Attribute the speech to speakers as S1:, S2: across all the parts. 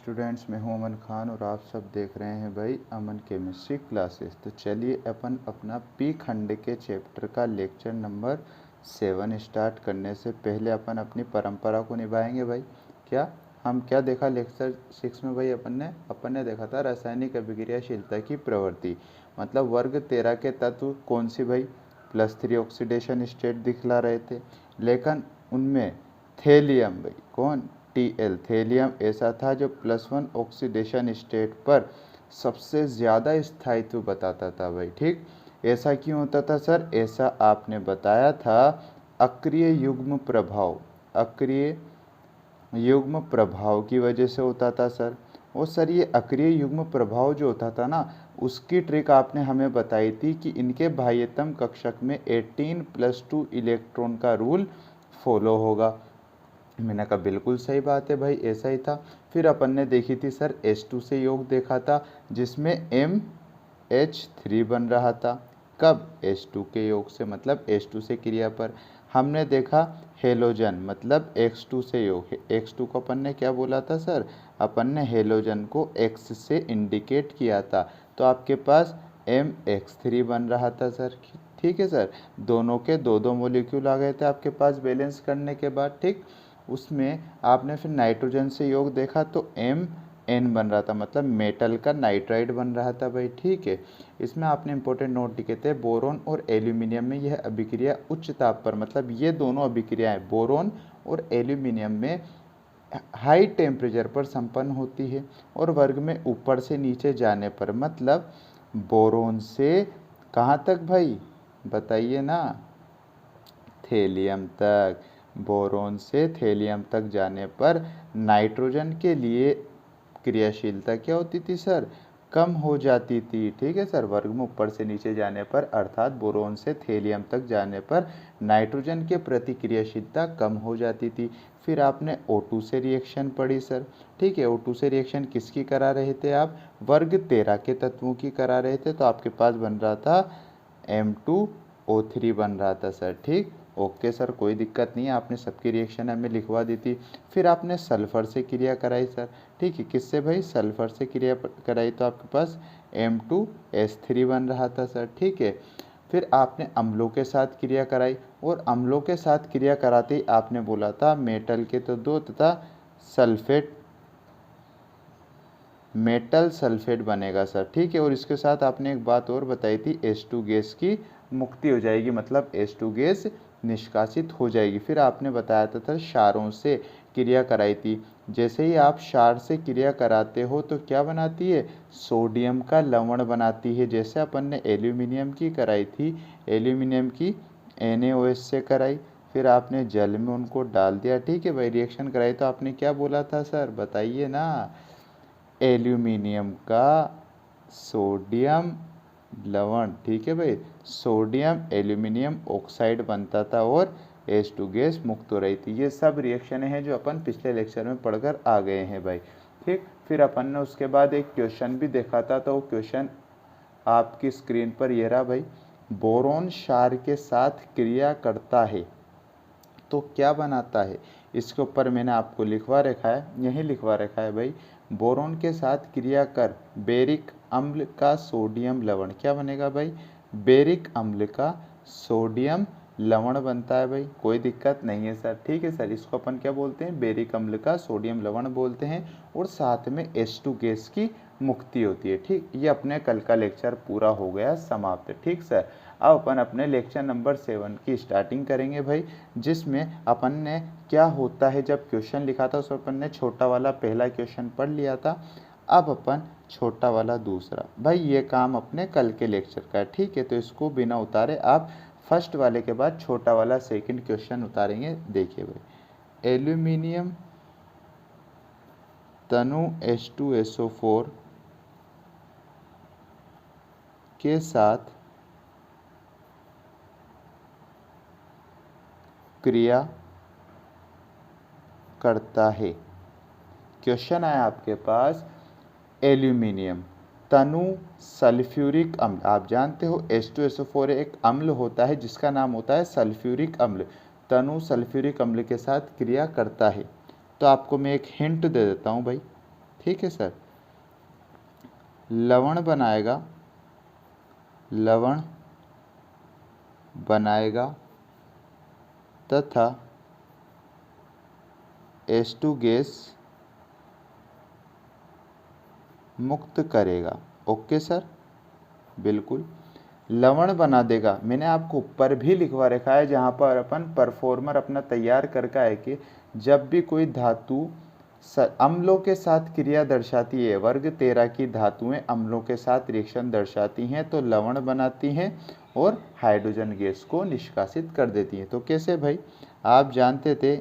S1: Students, मैं हूं अमन खान और आप सब देख रहे हैं भाई अमन केमिस्ट्री क्लासेस। तो चलिए अपन अपना पी खंड के चैप्टर का लेक्चर नंबर 7 स्टार्ट करने से पहले अपन अपनी परंपरा को निभाएंगे भाई। क्या देखा लेक्चर 6 में भाई? अपन ने देखा था रासायनिक अभिक्रियाशीलता की प्रवृत्ति, मतलब वर्ग 13 के तत्व कौन सी भाई? +3 ऑक्सीडेशन स्टेट दिखला रहे थे, लेकिन उनमें थेलियम भाई, कौन? Tl थेलियम ऐसा था जो +1 ऑक्सीडेशन स्टेट पर सबसे ज़्यादा स्थायित्व बताता था भाई। ठीक, ऐसा क्यों होता था सर? ऐसा आपने बताया था अक्रिय युग्म प्रभाव की वजह से होता था सर। और सर ये अक्रिय युग्म प्रभाव जो होता था ना, उसकी ट्रिक आपने हमें बताई थी कि इनके बाह्यतम कक्षक में 18+2 इलेक्ट्रॉन का रूल फॉलो होगा। मैंने कहा बिल्कुल सही बात है भाई, ऐसा ही था। फिर अपन ने देखी थी सर H2 से योग देखा था, जिसमें MH3 बन रहा था। कब? H2 के योग से, मतलब H2 से क्रिया पर। हमने देखा हेलोजन, मतलब X2 से योग। X2 को अपन ने क्या बोला था सर? अपन ने हेलोजन को X से इंडिकेट किया था, तो आपके पास MX3 बन रहा था सर। ठीक है सर, दोनों के दो दो मोलिक्यूल आ गए थे आपके पास बैलेंस करने के बाद। ठीक, उसमें आपने फिर नाइट्रोजन से योग देखा तो Mn बन रहा था, मतलब मेटल का नाइट्राइड बन रहा था भाई। ठीक है, इसमें आपने इंपॉर्टेंट नोट लिखे थे, बोरोन और एल्यूमिनियम में यह अभिक्रिया उच्च ताप पर, मतलब ये दोनों अभिक्रियाएं बोरोन और एल्यूमिनियम में हाई टेम्परेचर पर संपन्न होती है, और वर्ग में ऊपर से नीचे जाने पर, मतलब बोरोन से कहाँ तक भाई? बताइए ना, थेलियम तक। बोरोन से थेलियम तक जाने पर नाइट्रोजन के लिए क्रियाशीलता क्या होती थी सर? कम हो जाती थी। ठीक है सर, वर्ग में ऊपर से नीचे जाने पर, अर्थात बोरोन से थेलियम तक जाने पर नाइट्रोजन के प्रति क्रियाशीलता कम हो जाती थी। फिर आपने O2 से रिएक्शन पढ़ी सर। ठीक है, O2 से रिएक्शन किसकी करा रहे थे आप? वर्ग 13 के तत्वों की करा रहे थे, तो आपके पास बन रहा था M2O3 बन रहा था सर। ठीक, ओके सर, कोई दिक्कत नहीं है, आपने सबकी रिएक्शन हमें लिखवा दी थी। फिर आपने सल्फर से क्रिया कराई सर। ठीक है, किससे भाई? सल्फर से क्रिया कराई, तो आपके पास M2S3 बन रहा था सर। ठीक है, फिर आपने अम्लों के साथ क्रिया कराई, और अम्लों के साथ क्रिया कराते ही आपने बोला था मेटल के तो दो तथा सल्फेट, मेटल सल्फेट बनेगा सर। ठीक है, और इसके साथ आपने एक बात और बताई थी, H2 गैस की मुक्ति हो जाएगी, मतलब H2 गैस निष्कासित हो जाएगी। फिर आपने बताया था क्षारों से क्रिया कराई थी। जैसे ही आप क्षार से क्रिया कराते हो तो क्या बनाती है? सोडियम का लवण बनाती है। जैसे अपन ने एल्यूमिनियम की कराई थी, एल्यूमिनियम की NaOH से कराई, फिर आपने जल में उनको डाल दिया। ठीक है भाई, रिएक्शन कराई, तो आपने क्या बोला था सर? बताइए ना, एल्यूमिनियम का सोडियम लवण। ठीक है भाई, सोडियम एल्यूमिनियम ऑक्साइड बनता था और H2 गैस मुक्त हो रही थी। ये सब रिएक्शन हैं जो अपन पिछले लेक्चर में पढ़कर आ गए हैं भाई। ठीक, फिर अपन ने उसके बाद एक क्वेश्चन भी देखा था, तो वो क्वेश्चन आपकी स्क्रीन पर ये रहा भाई। बोरोन क्षार के साथ क्रिया करता है तो क्या बनाता है? इसके ऊपर मैंने आपको लिखवा रखा है, यही लिखवा रखा है भाई। बोरोन के साथ क्रिया कर बेरिक अम्ल का सोडियम लवण क्या बनेगा भाई? बेरिक अम्ल का सोडियम लवण बनता है भाई। कोई दिक्कत नहीं है सर। ठीक है सर, इसको अपन क्या बोलते हैं? बेरिक अम्ल का सोडियम लवण बोलते हैं, और साथ में H2 गैस की मुक्ति होती है। ठीक, ये अपने कल का लेक्चर पूरा हो गया समाप्त। ठीक सर, अब अपन अपने लेक्चर नंबर 7 की स्टार्टिंग करेंगे भाई, जिसमें अपन ने क्या होता है जब क्वेश्चन लिखा था, उस अपन ने छोटा वाला पहला क्वेश्चन पढ़ लिया था। अब अपन छोटा वाला दूसरा, भाई ये काम अपने कल के लेक्चर का है। ठीक है, तो इसको बिना उतारे आप फर्स्ट वाले के बाद छोटा वाला सेकंड क्वेश्चन उतारेंगे। देखिए भाई, एल्यूमिनियम तनु H2SO4 के साथ क्रिया करता है। क्वेश्चन आया आपके पास, एल्यूमिनियम तनु सल्फ्यूरिक अम्ल, आप जानते हो H2SO4 एक अम्ल होता है जिसका नाम होता है सल्फ्यूरिक अम्ल, तनु सल्फ्यूरिक अम्ल के साथ क्रिया करता है। तो आपको मैं एक हिंट दे देता हूँ भाई। ठीक है सर। लवण बनाएगा तथा H2 गैस मुक्त करेगा। ओके सर, बिल्कुल। लवण बना देगा, मैंने आपको ऊपर भी लिखवा रखा है जहाँ पर अपन परफॉर्मर अपना तैयार करके है कि जब भी कोई धातु अम्लों के साथ क्रिया दर्शाती है, वर्ग 13 की धातुएं अम्लों के साथ रिएक्शन दर्शाती हैं तो लवण बनाती हैं और हाइड्रोजन गैस को निष्कासित कर देती हैं। तो कैसे भाई, आप जानते थे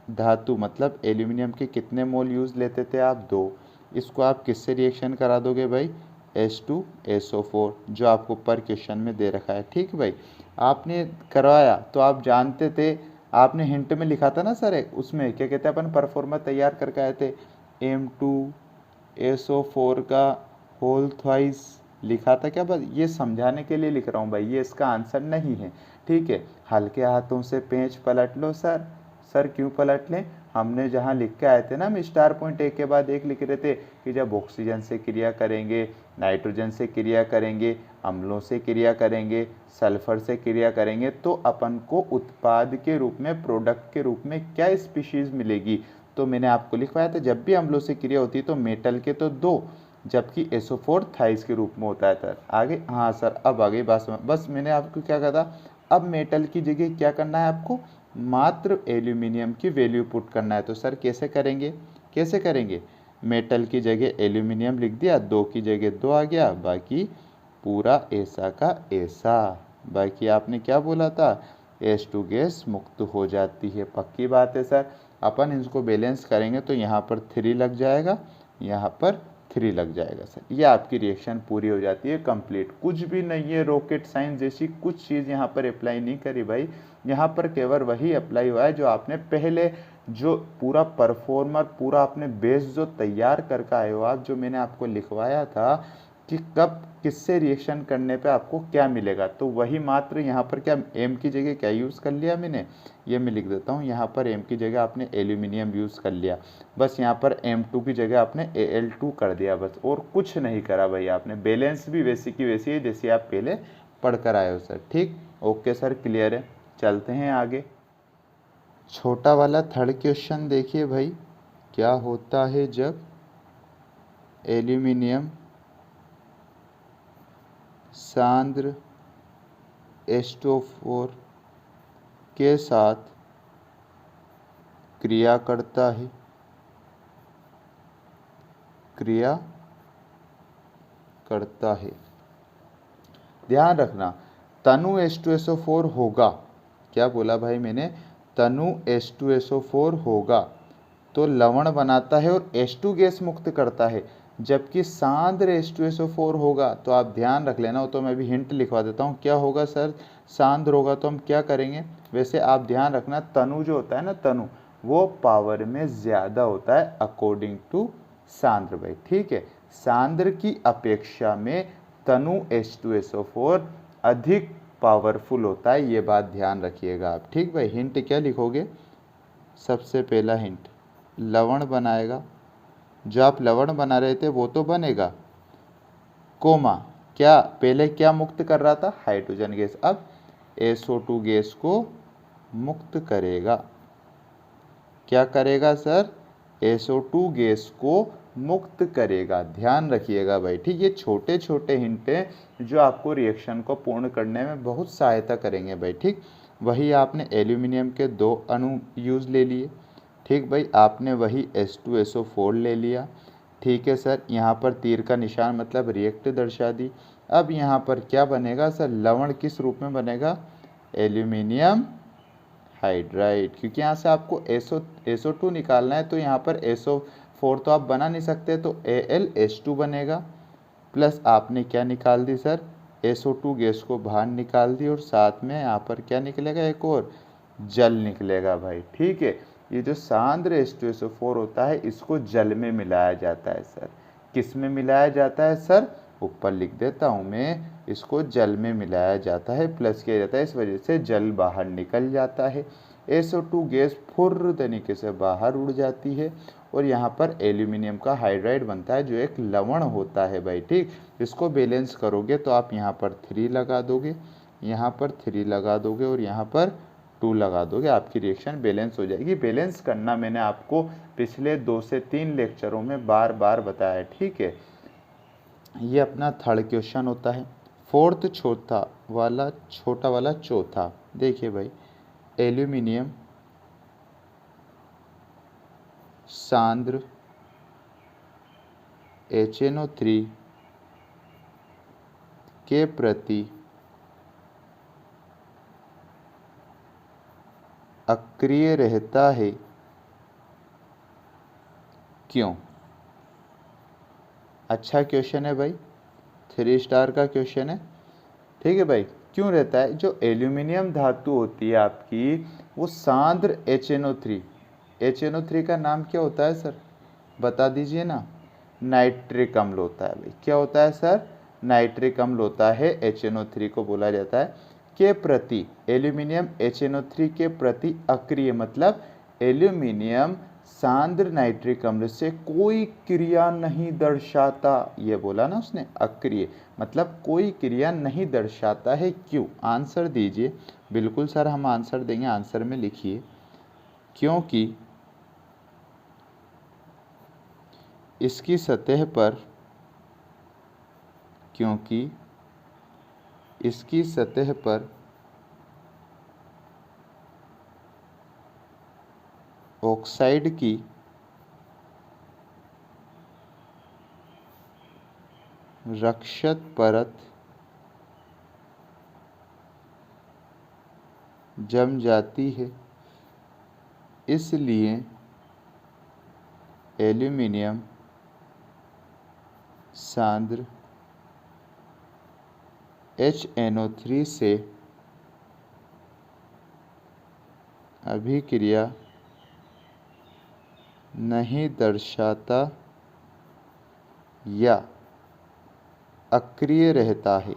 S1: धातु मतलब एल्यूमिनियम के कितने मोल यूज लेते थे आप, 2। इसको आप किससे रिएक्शन करा दोगे भाई, H2SO4, जो आपको पर क्वेश्चन में दे रखा है। ठीक भाई, आपने करवाया तो आप जानते थे, आपने हिंट में लिखा था ना सर, उसमें क्या कहते हैं अपन परफॉर्मर तैयार करके आए थे, M2SO4 का होल थ्वाइस लिखा था क्या। बस ये समझाने के लिए लिख रहा हूँ भाई, ये इसका आंसर नहीं है। ठीक है, हल्के हाथों से पेज पलट लो सर। सर क्यों पलट लें, हमने जहाँ लिख के आए थे ना, हम स्टार पॉइंट एक के बाद एक लिख रहे थे कि जब ऑक्सीजन से क्रिया करेंगे, नाइट्रोजन से क्रिया करेंगे, अम्लों से क्रिया करेंगे, सल्फर से क्रिया करेंगे, तो अपन को उत्पाद के रूप में, प्रोडक्ट के रूप में क्या स्पीशीज मिलेगी। तो मैंने आपको लिखवाया था जब भी अम्लों से क्रिया होती है तो मेटल के तो 2, जबकि SO4 थाइस के रूप में होता है सर। आगे, हाँ सर अब आगे बात समझ। बस मैंने आपको क्या कहा था, अब मेटल की जगह क्या करना है आपको, मात्र एल्यूमिनियम की वैल्यू पुट करना है। तो सर कैसे करेंगे, मेटल की जगह एल्यूमिनियम लिख दिया, 2 की जगह 2 आ गया, बाकी पूरा ऐसा का ऐसा। बाकी आपने क्या बोला था, H2 गैस मुक्त हो जाती है। पक्की बात है सर। अपन इसको बैलेंस करेंगे तो यहाँ पर 3 लग जाएगा, यहाँ पर 3 लग जाएगा सर। ये आपकी रिएक्शन पूरी हो जाती है कंप्लीट। कुछ भी नहीं है, रॉकेट साइंस जैसी कुछ चीज़ यहाँ पर अप्लाई नहीं करी भाई। यहाँ पर केवल वही अप्लाई हुआ है जो आपने पहले, जो पूरा परफॉर्मर, पूरा आपने बेस जो तैयार करके आए हो आप, जो मैंने आपको लिखवाया था कि कब किससे रिएक्शन करने पे आपको क्या मिलेगा, तो वही मात्र यहाँ पर क्या M की जगह क्या यूज़ कर लिया मैंने, ये मैं लिख देता हूँ। यहाँ पर M की जगह आपने एल्यूमिनियम यूज़ कर लिया, बस यहाँ पर M2 की जगह आपने Al2 कर दिया, बस और कुछ नहीं करा भाई आपने। बैलेंस भी वैसी की वैसी है जैसी आप पहले पढ़ कर आए हो सर। ठीक, ओके सर, क्लियर है। चलते हैं आगे। छोटा वाला थर्ड क्वेश्चन देखिए भाई, क्या होता है जब एल्यूमिनियम सांद्र H2O4 के साथ क्रिया करता है। ध्यान रखना, तनु H2SO4 होगा, क्या बोला भाई मैंने, तनु H2SO4 होगा तो लवण बनाता है और H2 गैस मुक्त करता है, जबकि सांद्र H2SO4 होगा तो आप ध्यान रख लेना। तो मैं भी हिंट लिखवा देता हूँ, क्या होगा सर, सांद्र होगा तो हम क्या करेंगे। वैसे आप ध्यान रखना, तनु जो होता है ना, तनु वो पावर में ज़्यादा होता है अकॉर्डिंग टू सांद्र भाई। ठीक है, सांद्र की अपेक्षा में तनु H2SO4 अधिक पावरफुल होता है, ये बात ध्यान रखिएगा आप। ठीक भाई, हिंट क्या लिखोगे, सबसे पहला हिंट लवण बनाएगा, जो आप लवण बना रहे थे वो तो बनेगा, कोमा क्या पहले क्या मुक्त कर रहा था, हाइड्रोजन गैस, अब SO2 गैस को मुक्त करेगा। क्या करेगा सर, SO2 गैस को मुक्त करेगा। ध्यान रखिएगा भाई। ठीक, ये छोटे छोटे हिंट हैं जो आपको रिएक्शन को पूर्ण करने में बहुत सहायता करेंगे भाई। ठीक, वही आपने एल्यूमिनियम के 2 अणु यूज़ ले लिए। ठीक भाई, आपने वही H2SO4 ले लिया। ठीक है सर, यहाँ पर तीर का निशान मतलब रिएक्ट दर्शा दी। अब यहाँ पर क्या बनेगा सर, लवण किस रूप में बनेगा, एल्यूमिनियम हाइड्राइड, क्योंकि यहाँ से आपको SO2 निकालना है, तो यहाँ पर SO4 तो आप बना नहीं सकते, तो AlH2 बनेगा, प्लस आपने क्या निकाल दी सर, SO2 गैस को बाहर निकाल दी, और साथ में यहाँ पर क्या निकलेगा, एक और जल निकलेगा भाई। ठीक है, ये जो सांद्र H2SO4 होता है इसको जल में मिलाया जाता है सर। किस में मिलाया जाता है सर, ऊपर लिख देता हूँ मैं, इसको जल में मिलाया जाता है, प्लस किया जाता है, इस वजह से जल बाहर निकल जाता है। SO2 गैस फुर्र तरीके से बाहर उड़ जाती है और यहाँ पर एल्यूमिनियम का हाइड्राइड बनता है जो एक लवण होता है भाई। ठीक, इसको बैलेंस करोगे तो आप यहाँ पर 3 लगा दोगे, यहाँ पर 3 लगा दोगे और यहाँ पर 2 लगा दोगे, आपकी रिएक्शन बैलेंस हो जाएगी। बैलेंस करना मैंने आपको पिछले 2 से 3 लेक्चरों में बार बार बताया। ठीक है, ये अपना थर्ड क्वेश्चन होता है। फोर्थ छोटा वाला चौथा, देखिए भाई, एल्यूमिनियम सांद्र HNO3 के प्रति अक्रिय रहता है, क्यों? अच्छा क्वेश्चन है भाई, 3 स्टार का क्वेश्चन है। ठीक है भाई, क्यों रहता है? जो एल्यूमिनियम धातु होती है आपकी, वो सांद्र HNO3 का नाम क्या होता है सर, बता दीजिए ना। नाइट्रिक अम्ल होता है भाई। क्या होता है सर? नाइट्रिक अम्ल होता है। HNO3 को बोला जाता है के प्रति, एल्यूमिनियम HNO3 के प्रति अक्रिय, मतलब एल्यूमिनियम सांद्र नाइट्रिक अम्ल से कोई क्रिया नहीं दर्शाता। ये बोला ना उसने, अक्रिय मतलब कोई क्रिया नहीं दर्शाता है, क्यों? आंसर दीजिए। बिल्कुल सर, हम आंसर देंगे, आंसर में लिखिए। क्योंकि इसकी सतह पर ऑक्साइड की रक्षक परत जम जाती है, इसलिए एल्यूमिनियम सांद्र HNO3 से अभिक्रिया नहीं दर्शाता या अक्रिय रहता है,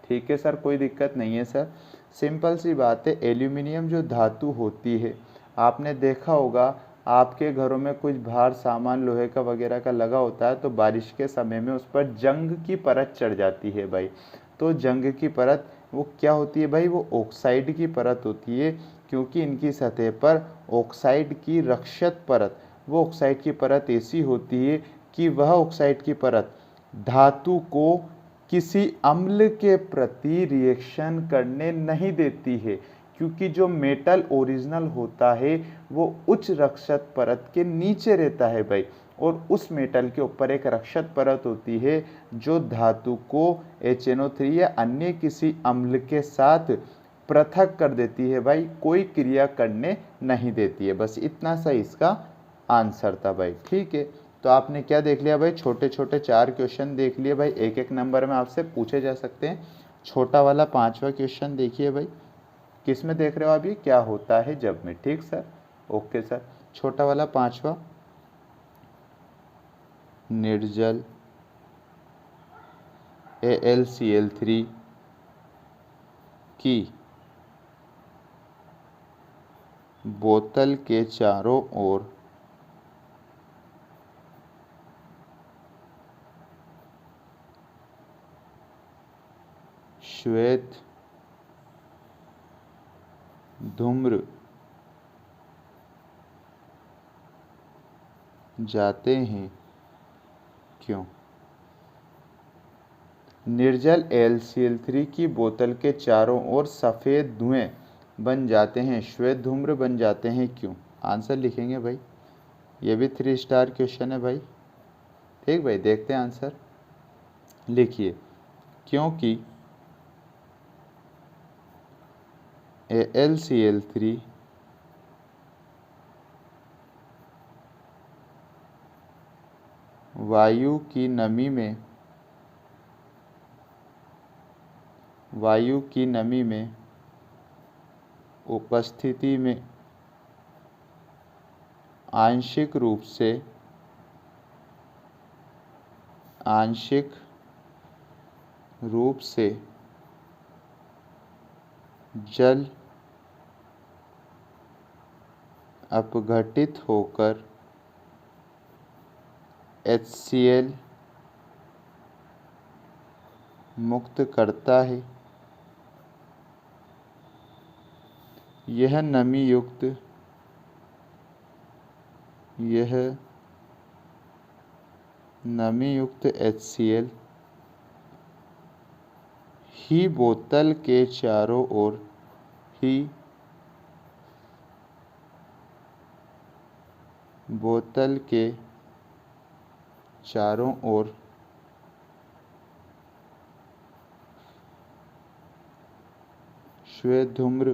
S1: ठीक है सर, कोई दिक्कत नहीं है सर, सिंपल सी बात है। एल्यूमिनियम जो धातु होती है, आपने देखा होगा आपके घरों में कुछ बाहर सामान लोहे का वगैरह का लगा होता है, तो बारिश के समय में उस पर जंग की परत चढ़ जाती है भाई। तो जंग की परत वो क्या होती है भाई? वो ऑक्साइड की परत होती है, क्योंकि इनकी सतह पर ऑक्साइड की रक्षक परत, वो ऑक्साइड की परत ऐसी होती है कि वह ऑक्साइड की परत धातु को किसी अम्ल के प्रति रिएक्शन करने नहीं देती है, क्योंकि जो मेटल ओरिजिनल होता है वो उच्च रक्षक परत के नीचे रहता है भाई, और उस मेटल के ऊपर एक रक्षक परत होती है जो धातु को HNO3 या अन्य किसी अम्ल के साथ पृथक कर देती है भाई, कोई क्रिया करने नहीं देती है। बस इतना सा इसका आंसर था भाई। ठीक है, तो आपने क्या देख लिया भाई? छोटे छोटे 4 क्वेश्चन देख लिए भाई, एक एक नंबर में आपसे पूछे जा सकते हैं। छोटा वाला 5वां क्वेश्चन देखिए भाई, किस में देख रहे हो अभी? क्या होता है जब में। ठीक सर, ओके सर। छोटा वाला 5वां, निर्जल AlCl3 की बोतल के चारों ओर श्वेत धूम्र जाते हैं, क्यों? निर्जल AlCl3 की बोतल के चारों ओर सफ़ेद धुएं बन जाते हैं, श्वेत धूम्र बन जाते हैं, क्यों? आंसर लिखेंगे भाई, ये भी 3 स्टार क्वेश्चन है भाई। ठीक भाई, देखते हैं आंसर, लिखिए। क्योंकि AlCl3 वायु की नमी में उपस्थिति में आंशिक रूप से जल अपघटित होकर HCl मुक्त करता है। यह नमी युक्त HCl ही बोतल के चारों ओर श्वेत धूम्र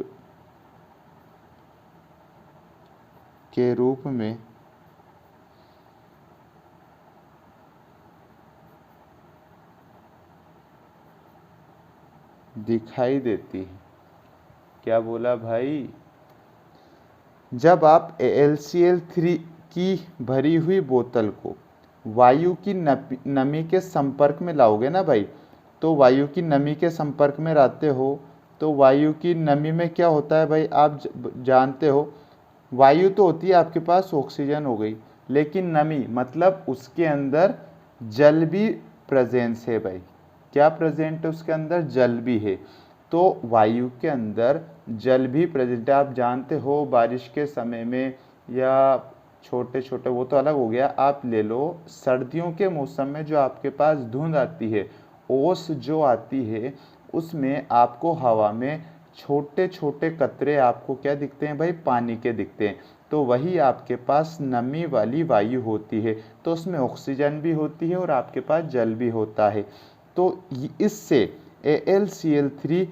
S1: के रूप में दिखाई देती है। क्या बोला भाई? जब आप AlCl3 की भरी हुई बोतल को वायु की नमी के संपर्क में लाओगे ना भाई, तो वायु की नमी के संपर्क में लाते हो तो वायु की नमी में क्या होता है भाई, आप जानते हो। वायु तो होती है आपके पास, ऑक्सीजन हो गई, लेकिन नमी मतलब उसके अंदर जल भी प्रेजेंस है भाई। क्या प्रेजेंट है उसके अंदर? जल भी है। तो वायु के अंदर जल भी प्रेजेंट है। आप जानते हो बारिश के समय में या छोटे छोटे, वो तो अलग हो गया, आप ले लो सर्दियों के मौसम में जो आपके पास धुंध आती है, ओस जो आती है, उसमें आपको हवा में छोटे छोटे कतरे आपको क्या दिखते हैं भाई? पानी के दिखते हैं। तो वही आपके पास नमी वाली वायु होती है, तो उसमें ऑक्सीजन भी होती है और आपके पास जल भी होता है। तो इससे AlCl3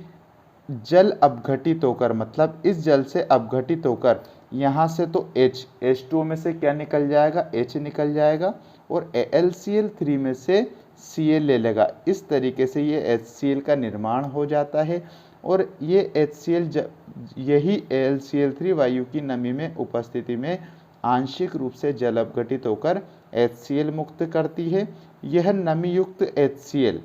S1: जल अपघटित होकर, मतलब इस जल से अपघटित होकर यहाँ से तो H2O में से क्या निकल जाएगा? H निकल जाएगा, और AlCl3 में से Cl ले लेगा। इस तरीके से ये HCl का निर्माण हो जाता है, और ये HCl यही AlCl3 वायु की नमी में उपस्थिति में आंशिक रूप से जल अपघटित होकर HCl मुक्त करती है। यह नमी युक्त HCl,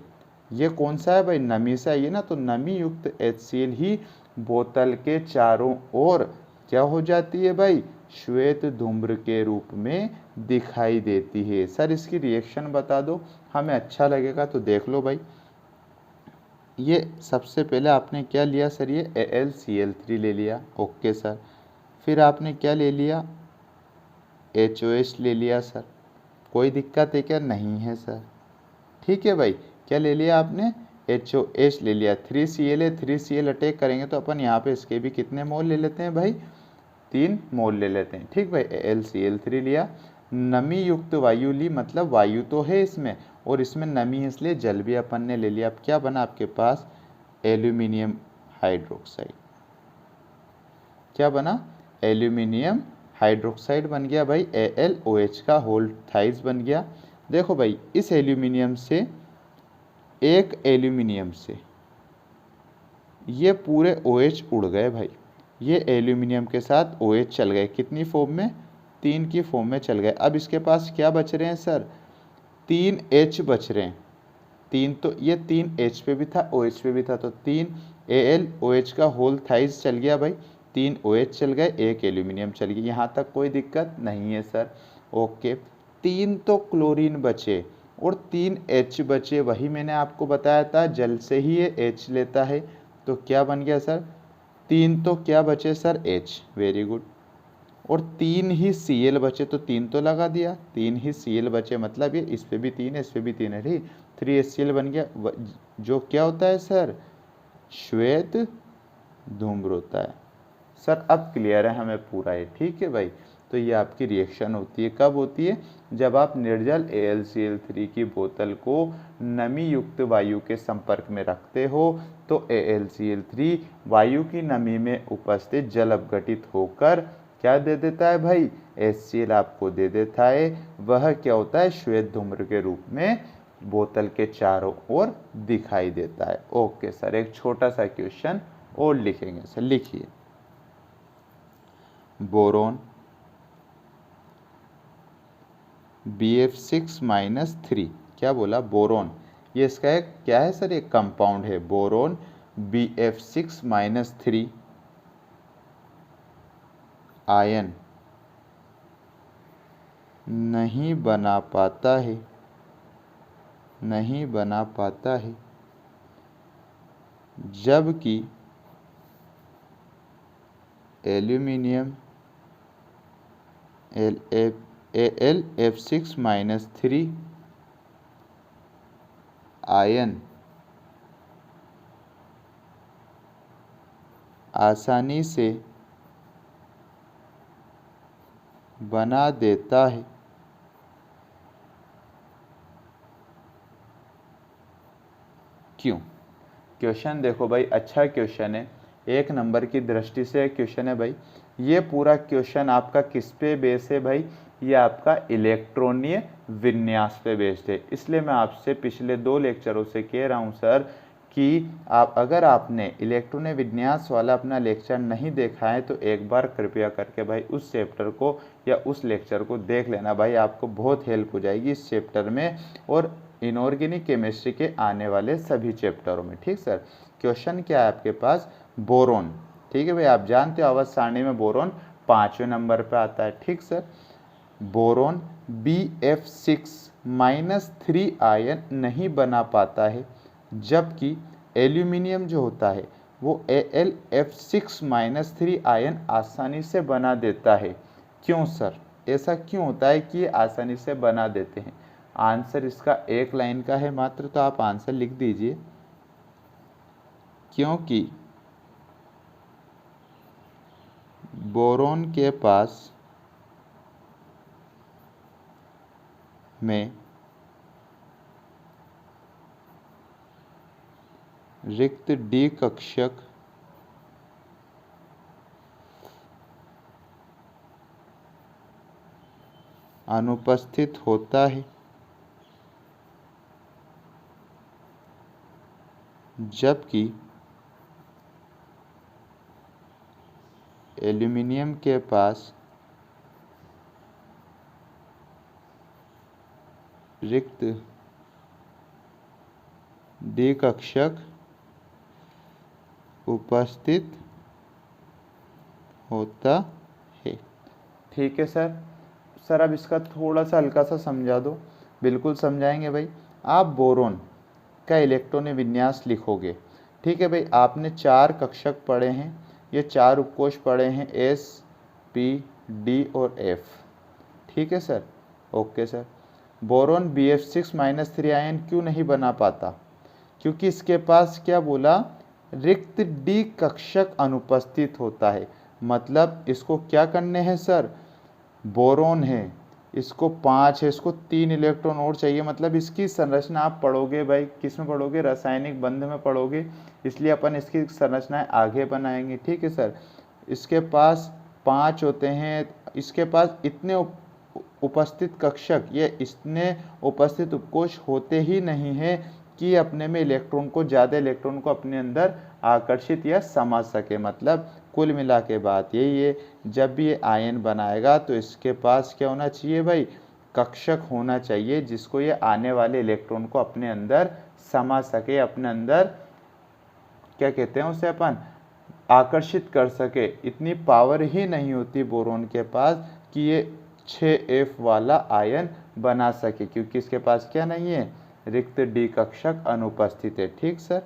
S1: ये कौन सा है भाई? नमी से आई है ना, तो नमी युक्त HCl ही बोतल के चारों ओर क्या हो जाती है भाई? श्वेत धूम्र के रूप में दिखाई देती है। सर इसकी रिएक्शन बता दो, हमें अच्छा लगेगा तो देख लो भाई। ये सबसे पहले आपने क्या लिया सर? ये AlCl3 ले लिया, ओके सर। फिर आपने क्या ले लिया? HOH ले लिया सर। कोई दिक्कत है क्या? नहीं है सर। ठीक है भाई, क्या ले लिया आपने? HOH ले लिया। 3Cl है, 3Cl अटैक करेंगे तो अपन यहाँ पे इसके भी कितने मोल ले लेते हैं भाई? 3 मोल ले लेते हैं। ठीक भाई, AlCl3 लिया। नमी युक्त वायु ली, मतलब वायु तो है इसमें और इसमें नमी है, इसलिए जल भी अपन ने ले लिया। अब क्या बना आपके पास? Aluminium hydroxide. क्या बना? एल्यूमिनियम हाइड्रोक्साइड बन गया भाई। AlOH का होल थाइज बन गया। देखो भाई, इस एल्यूमिनियम से, एक एल्यूमिनियम से ये पूरे OH उड़ गए भाई। ये एल्यूमिनियम के साथ OH चल गए, कितनी फॉर्म में? 3 की फॉर्म में चल गए। अब इसके पास क्या बच रहे हैं सर? 3 H बच रहे हैं। 3 तो ये 3 H पे भी था, OH पे भी था, तो 3 AlOH का होल थाइज चल गया भाई। 3 OH चल गए, एक एल्यूमिनियम चल गया। यहाँ तक कोई दिक्कत नहीं है सर, ओके। 3 तो क्लोरीन बचे और 3 H बचे, वही मैंने आपको बताया था, जल से ही ये H लेता है। तो क्या बन गया सर? 3 तो क्या बचे सर? H, very good. और 3 ही Cl बचे, तो 3 तो लगा दिया। 3 ही Cl बचे, मतलब ये इस पे भी 3 है, इस पे भी 3 है, ठीक। 3HCl बन गया, जो क्या होता है सर? श्वेत धूम्र होता है। सर अब क्लियर है हमें पूरा है, ठीक है भाई। तो ये आपकी रिएक्शन होती है, कब होती है? जब आप निर्जल AlCl3 की बोतल को नमी युक्त वायु के संपर्क में रखते हो, तो AlCl3 वायु की नमी में उपस्थित जल अपघटित होकर क्या दे देता है भाई? HCl आपको दे देता है। वह क्या होता है? श्वेत धूम्र के रूप में बोतल के चारों ओर दिखाई देता है। ओके सर, एक छोटा सा क्वेश्चन और लिखेंगे सर, लिखिए। बोरोन BF6-3, क्या बोला? बोरोन, ये इसका एक क्या है सर? एक कंपाउंड है, बोरोन BF6-3 आयन नहीं बना पाता है, नहीं बना पाता है, जबकि एल्यूमिनियम Al(F6-3) आयन आसानी से बना देता है। क्यों? क्वेश्चन देखो भाई, अच्छा क्वेश्चन है, 1 नंबर की दृष्टि से क्वेश्चन है भाई। ये पूरा क्वेश्चन आपका किस पे बेस है भाई? ये आपका इलेक्ट्रॉनीय विन्यास पे बेस्ड है। इसलिए मैं आपसे पिछले 2 लेक्चरों से कह रहा हूँ सर कि अगर आपने इलेक्ट्रॉनीय विन्यास वाला अपना लेक्चर नहीं देखा है तो एक बार कृपया करके भाई उस चैप्टर को या उस लेक्चर को देख लेना भाई, आपको बहुत हेल्प हो जाएगी इस चैप्टर में और इनऑर्गेनिक केमिस्ट्री के आने वाले सभी चैप्टरों में। ठीक सर। क्वेश्चन क्या है आपके पास? बोरोन। ठीक है भाई, आप जानते हो आवर्त सारणी में बोरोन 5वें नंबर पे आता है। ठीक सर। बोरोन Bf6-3 आयन नहीं बना पाता है, जबकि एल्यूमिनियम जो होता है वो Al(F6-3) आयन आसानी से बना देता है। क्यों सर? ऐसा क्यों होता है कि ये आसानी से बना देते हैं? आंसर इसका 1 लाइन का है मात्र, तो आप आंसर लिख दीजिए। क्योंकि बोरोन के पास में रिक्त डी कक्षक अनुपस्थित होता है, जबकि एल्यूमिनियम के पास रिक्त डी कक्षक उपस्थित होता है। ठीक है सर। सर अब इसका थोड़ा सा हल्का सा समझा दो। बिल्कुल समझाएंगे भाई। आप बोरोन का इलेक्ट्रॉनिक विन्यास लिखोगे। ठीक है भाई, आपने 4 कक्षक पढ़े हैं, ये 4 उपकोष पढ़े हैं, S, P, D और F। ठीक है sir. Okay sir. Boron Bf6-3 ion क्यों नहीं बना पाता? क्योंकि इसके पास क्या बोला? रिक्त डी कक्षक अनुपस्थित होता है। मतलब इसको क्या करने हैं सर? बोरोन है, इसको 5 है, इसको 3 इलेक्ट्रॉन और चाहिए। मतलब इसकी संरचना आप पढ़ोगे भाई, किस में पढ़ोगे? रासायनिक बंध में पढ़ोगे। इसलिए अपन इसकी संरचनाएं आगे बनाएंगे। ठीक है सर। इसके पास 5 होते हैं, इसके पास इतने उपस्थित कक्षक, ये इतने उपस्थित उपकोष होते ही नहीं है कि अपने में इलेक्ट्रॉन को, ज़्यादा इलेक्ट्रॉन को अपने अंदर आकर्षित या समा सके। मतलब कुल मिला के बात यही है, जब भी ये आयन बनाएगा तो इसके पास क्या होना चाहिए भाई? कक्षक होना चाहिए, जिसको ये आने वाले इलेक्ट्रॉन को अपने अंदर समा सके, अपने अंदर क्या कहते हैं उसे अपन, आकर्षित कर सके। इतनी पावर ही नहीं होती बोरोन के पास कि ये 6F वाला आयन बना सके, क्योंकि इसके पास क्या नहीं है? रिक्त डी कक्षक अनुपस्थित है। ठीक सर।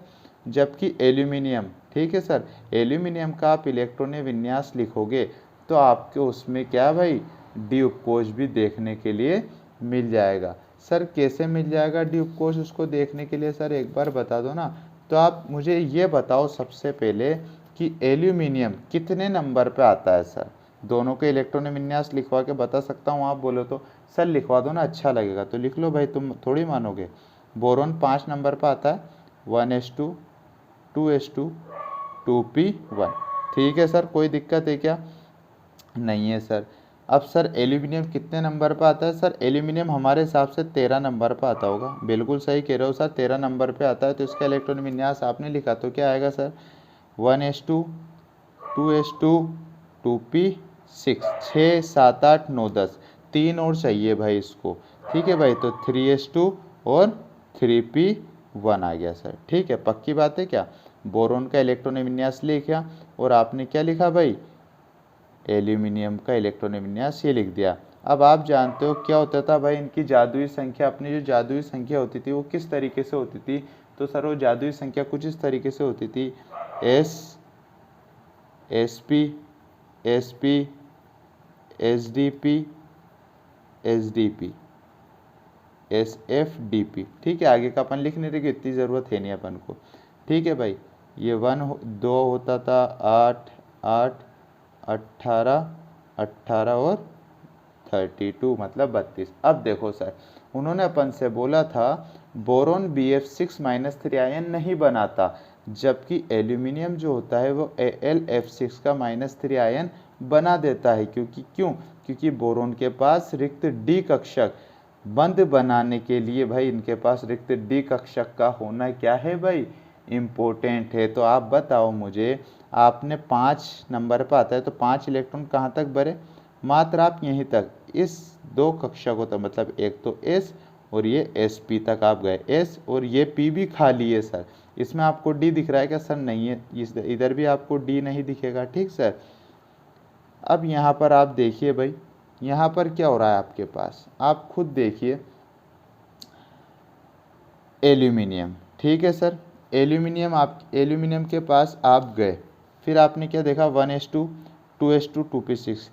S1: जबकि एल्यूमिनियम, ठीक है सर, एल्यूमिनियम का आप इलेक्ट्रॉनिक विन्यास लिखोगे तो आपको उसमें क्या भाई? डी उपकोष भी देखने के लिए मिल जाएगा। सर कैसे मिल जाएगा डी उपकोष उसको देखने के लिए? सर एक बार बता दो ना। तो आप मुझे ये बताओ सबसे पहले कि एल्यूमिनियम कितने नंबर पे आता है सर? दोनों के इलेक्ट्रॉनिक विन्यास लिखवा के बता सकता हूँ, आप बोलो तो। सर लिखवा दो ना, अच्छा लगेगा तो लिख लो भाई, तुम थोड़ी मानोगे। बोरोन 5 नंबर पर आता है, 1s2, 2s2, 2p1। ठीक है सर, कोई दिक्कत है क्या? नहीं है सर। अब सर एल्यूमिनियम कितने नंबर पर आता है? सर एल्यूमिनियम हमारे हिसाब से 13 नंबर पर आता होगा। बिल्कुल सही कह रहे हो सर, 13 नंबर पे आता है। तो इसका इलेक्ट्रॉनिक विन्यास आपने लिखा तो क्या आएगा सर? 1s2, 2s2, 2p6, 6, 7, 8, 9, 10, 3 और चाहिए भाई इसको। ठीक है भाई, तो 3s2 और 3p1 आ गया सर। ठीक है, पक्की बात है क्या? बोरोन का इलेक्ट्रॉनिक विन्यास लिखा और आपने क्या लिखा भाई? एल्यूमिनियम का इलेक्ट्रॉनिक विन्यास ये लिख दिया। अब आप जानते हो क्या होता था भाई, इनकी जादुई संख्या, अपनी जो जादुई संख्या होती थी वो किस तरीके से होती थी? तो सर वो जादुई संख्या कुछ इस तरीके से होती थी, S S P S P S D P S D P S F D P. ठीक है, आगे का अपन लिख नहीं रहे, इतनी ज़रूरत है नहीं अपन को। ठीक है भाई, ये 2 होता था, 8 8 18 18 और 32 मतलब 32। अब देखो सर, उन्होंने अपन से बोला था बोरोन BF6-3 आयन नहीं बनाता, जबकि एल्यूमिनियम जो होता है वो AlF6 का -3 आयन बना देता है। क्योंकि बोरोन के पास रिक्त डी कक्षक, बंध बनाने के लिए भाई इनके पास रिक्त डी कक्षक का होना क्या है भाई, इम्पोर्टेंट है। तो आप बताओ मुझे, आपने 5 नंबर पर आता है तो 5 इलेक्ट्रॉन कहाँ तक भरे? मात्र आप यहीं तक, इस 2 कक्षकों तक, मतलब एक तो S और ये SP तक आप गए, S और ये P भी खाली है सर। इसमें आपको D दिख रहा है क्या सर? नहीं है, इधर भी आपको D नहीं दिखेगा। ठीक सर, अब यहाँ पर आप देखिए भाई, यहाँ पर क्या हो रहा है आपके पास, आप खुद देखिए, एल्यूमिनियम। ठीक है सर, एल्यूमिनियम के पास आप गए, फिर आपने क्या देखा, 1s2 2s2 2p6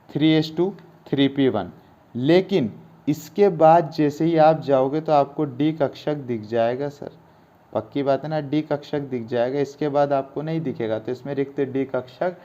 S1: 3s2 3p1, लेकिन इसके बाद जैसे ही आप जाओगे तो आपको डी कक्षक दिख जाएगा सर, पक्की बात है ना, डी कक्षक दिख जाएगा, इसके बाद आपको नहीं दिखेगा, तो इसमें रिक्त डी कक्षक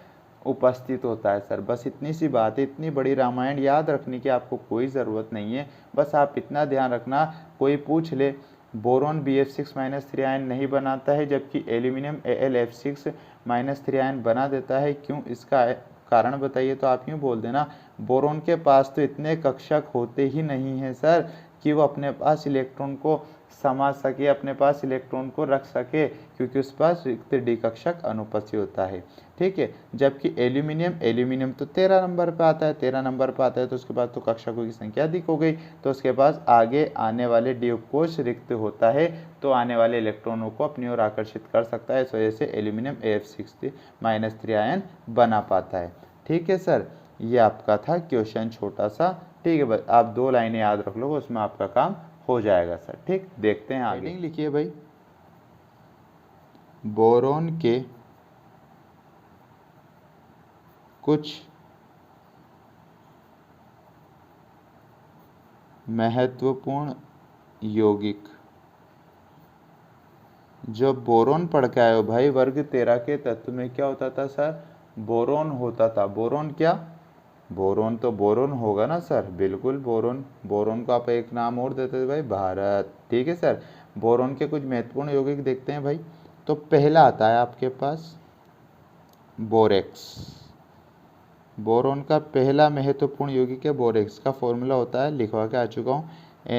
S1: उपस्थित होता है सर। बस इतनी सी बात है, इतनी बड़ी रामायण याद रखने की आपको कोई ज़रूरत नहीं है, बस आप इतना ध्यान रखना, कोई पूछ ले बोरोन BF6-3 आयन नहीं बनाता है जबकि एल्यूमिनियम AlF6-3 आयन बना देता है, क्यों, इसका कारण बताइए, तो आप यूँ बोल देना, बोरोन के पास तो इतने कक्षक होते ही नहीं हैं सर कि वो अपने पास इलेक्ट्रॉन को समा सके, अपने पास इलेक्ट्रॉन को रख सके, क्योंकि उस पास रिक्त डी कक्षक अनुपस्थित होता है। ठीक है, जबकि एल्यूमिनियम तो 13 नंबर पर आता है, 13 नंबर पर आता है, तो उसके बाद तो कक्षकों की संख्या अधिक हो गई, तो उसके पास आगे आने वाले डी उपकोष रिक्त होता है, तो आने वाले इलेक्ट्रॉनों को अपनी ओर आकर्षित कर सकता है, इस वजह से एल्यूमिनियम AF6-3 आयन बना पाता है। ठीक है सर, ये आपका था क्वेश्चन छोटा सा। ठीक है भाई, आप 2 लाइनें याद रख लो, उसमें आपका काम हो जाएगा सर। ठीक, देखते हैं आगे। लिखिए भाई, बोरोन के कुछ महत्वपूर्ण यौगिक, जो बोरोन पढ़ के आए हो भाई, वर्ग 13 के तत्व में क्या होता था सर? बोरोन होता था। बोरोन क्या? बोरोन तो बोरोन होगा ना सर, बिल्कुल बोरोन। बोरोन को आप एक नाम और देते थे भाई, भारत। ठीक है सर, बोरोन के कुछ महत्वपूर्ण यौगिक देखते हैं भाई। तो पहला आता है आपके पास बोरेक्स। बोरोन का पहला महत्वपूर्ण यौगिक है बोरेक्स, का फॉर्मूला होता है, लिखवा के आ चुका हूँ,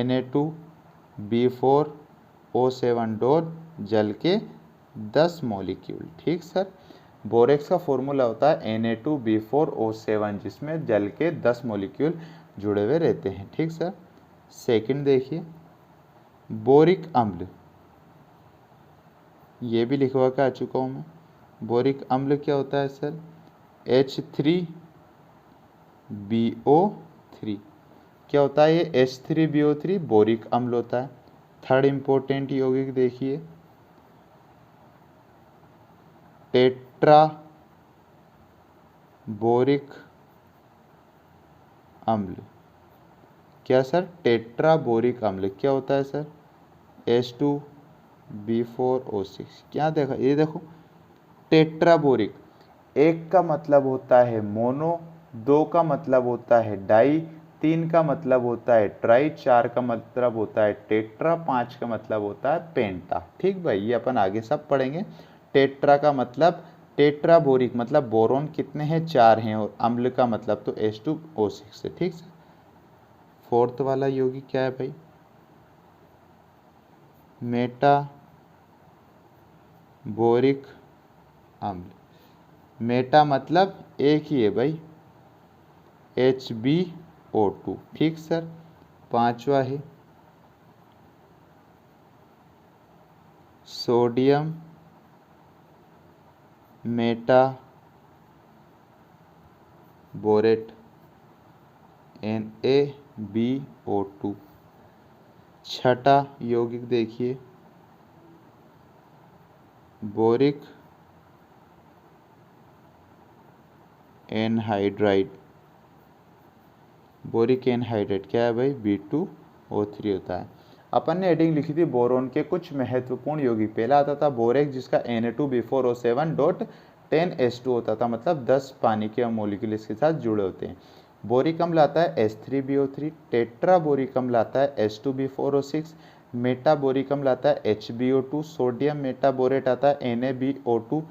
S1: Na2B4O7 डोर, जल के 10 मॉलिक्यूल। ठीक सर, बोरेक्स का फॉर्मूला होता है Na2B4O7, जिसमें जल के 10 मॉलिक्यूल जुड़े हुए रहते हैं। ठीक सर, सेकंड देखिए, बोरिक अम्ल, ये भी लिखवा के आ चुका हूँ मैं। बोरिक अम्ल क्या होता है सर? H3BO3। क्या होता है ये? H3BO3 बोरिक अम्ल होता है। थर्ड इंपॉर्टेंट यौगिक देखिए, टेट्रा बोरिक अम्ल। क्या सर? टेट्रा बोरिक अम्ल क्या होता है सर? H2B4O6। क्या देखा, ये देखो, टेट्राबोरिक, एक का मतलब होता है मोनो, 2 का मतलब होता है डाई, 3 का मतलब होता है ट्राई, 4 का मतलब होता है टेट्रा, 5 का मतलब होता है पेंटा। ठीक भाई, ये अपन आगे सब पढ़ेंगे। टेट्रा का मतलब, टेट्राबोरिक मतलब बोरोन कितने हैं? 4 हैं, और अम्ल का मतलब तो H2O6 है। ठीक सर, फोर्थ वाला यौगिक क्या है भाई? मेटा बोरिक अम्ल। मेटा मतलब एक ही है भाई, HbO2। ठीक सर, पांचवा है सोडियम मेटा बोरेट, NaBO2। छठा यौगिक देखिए बोरिक एनहाइड्राइड। बोरिक एनहाइड्राइड क्या है भाई, B2O3 होता है। अपन ने हेडिंग लिखी थी बोरोन के कुछ महत्वपूर्ण यौगिक। पहला आता था बोरेक जिसका Na2B4O7.10H2 होता था, मतलब 10 पानी के मॉलिक्यूल इसके साथ जुड़े होते हैं। बोरिक अम्ल आता है H3BO3। टेट्रा बोरिक अम्ल आता है H2B4O6। मेटाबोरिक अम्ल आता है HbO2। सोडियम मेटाबोरेट आता है NaBO2।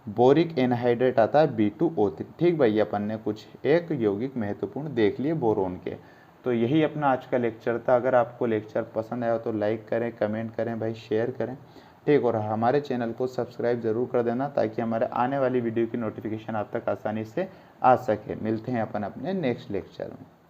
S1: बोरिक एनहाइड्रेट आता है B2O3। ठीक भाई, अपन ने कुछ एक यौगिक महत्वपूर्ण देख लिए बोरोन के। तो यही अपना आज का लेक्चर था। अगर आपको लेक्चर पसंद आया तो लाइक करें, कमेंट करें भाई, शेयर करें। ठीक, और हमारे चैनल को सब्सक्राइब जरूर कर देना ताकि हमारे आने वाली वीडियो की नोटिफिकेशन आप तक आसानी से आ सके। मिलते हैं अपन अपने नेक्स्ट लेक्चर में।